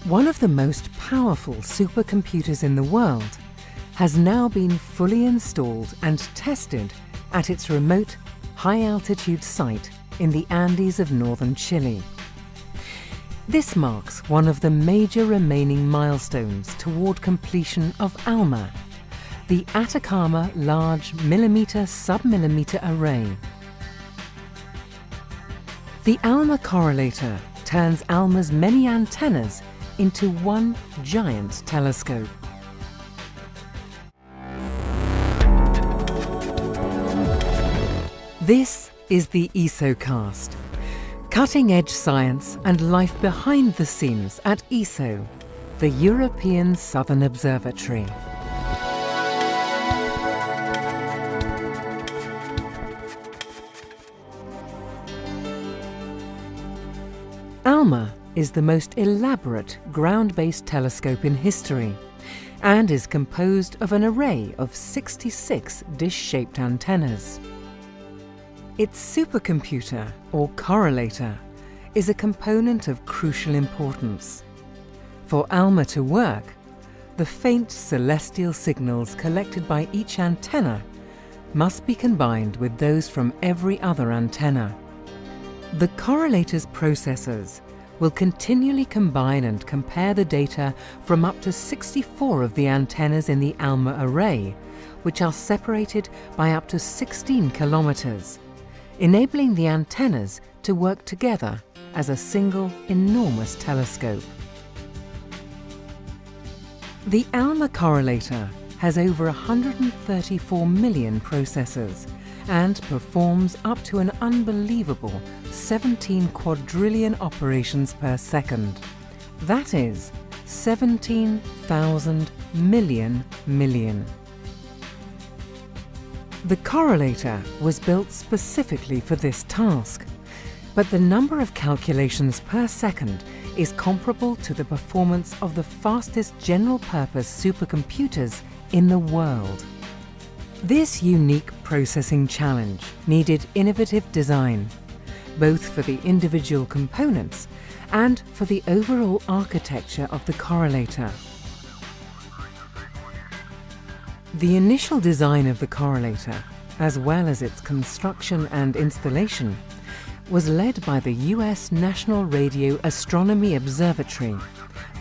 One of the most powerful supercomputers in the world has now been fully installed and tested at its remote, high-altitude site in the Andes of northern Chile. This marks one of the major remaining milestones toward completion of ALMA, the Atacama Large Millimeter-Submillimeter Array. The ALMA correlator turns ALMA's many antennas into one giant telescope. This is the ESOcast, cutting-edge science and life behind the scenes at ESO, the European Southern Observatory. ALMA is the most elaborate ground-based telescope in history and is composed of an array of 66 dish-shaped antennas. Its supercomputer, or correlator, is a component of crucial importance. For ALMA to work, the faint celestial signals collected by each antenna must be combined with those from every other antenna. The correlator's processors will continually combine and compare the data from up to 64 of the antennas in the ALMA array, which are separated by up to 16 kilometers, enabling the antennas to work together as a single enormous telescope. The ALMA correlator has over 134 million processors and performs up to an unbelievable 17 quadrillion operations per second. That is 17,000 million. The correlator was built specifically for this task, but the number of calculations per second is comparable to the performance of the fastest general-purpose supercomputers in the world. This unique processing challenge needed innovative design, both for the individual components and for the overall architecture of the correlator. The initial design of the correlator, as well as its construction and installation, was led by the US National Radio Astronomy Observatory,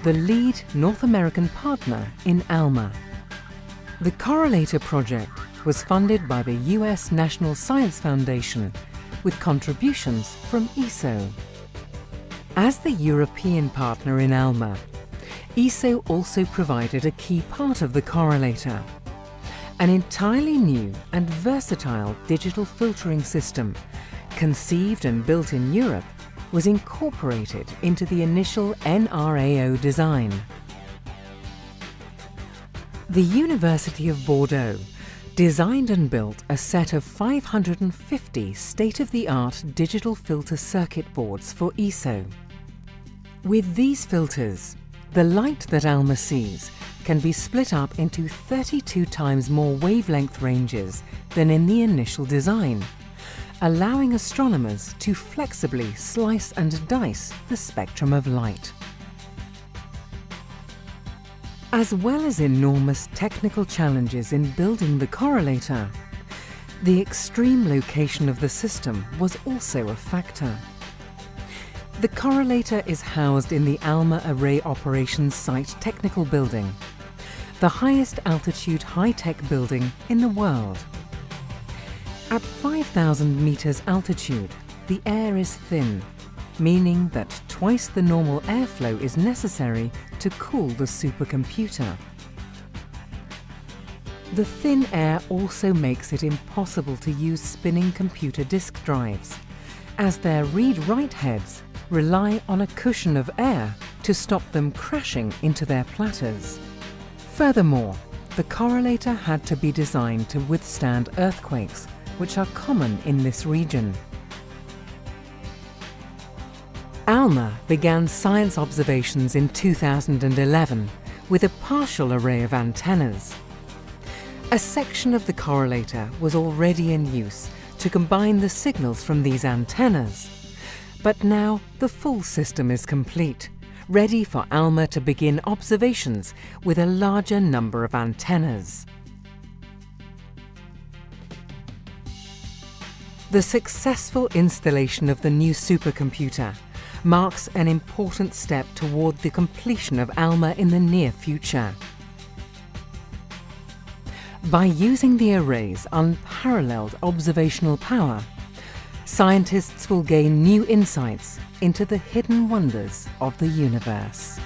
the lead North American partner in ALMA. The correlator project was funded by the US National Science Foundation with contributions from ESO. As the European partner in ALMA, ESO also provided a key part of the correlator. An entirely new and versatile digital filtering system, conceived and built in Europe, was incorporated into the initial NRAO design. The University of Bordeaux designed and built a set of 550 state-of-the-art digital filter circuit boards for ESO. With these filters, the light that ALMA sees can be split up into 32 times more wavelength ranges than in the initial design, allowing astronomers to flexibly slice and dice the spectrum of light. As well as enormous technical challenges in building the correlator, the extreme location of the system was also a factor. The correlator is housed in the ALMA Array Operations Site Technical Building, the highest altitude high-tech building in the world. At 5,000 meters altitude, the air is thin, meaning that twice the normal airflow is necessary to cool the supercomputer. The thin air also makes it impossible to use spinning computer disk drives, as their read-write heads rely on a cushion of air to stop them crashing into their platters. Furthermore, the correlator had to be designed to withstand earthquakes, which are common in this region. ALMA began science observations in 2011 with a partial array of antennas. A section of the correlator was already in use to combine the signals from these antennas, but now the full system is complete, ready for ALMA to begin observations with a larger number of antennas. The successful installation of the new supercomputer marks an important step toward the completion of ALMA in the near future. By using the array's unparalleled observational power, scientists will gain new insights into the hidden wonders of the universe.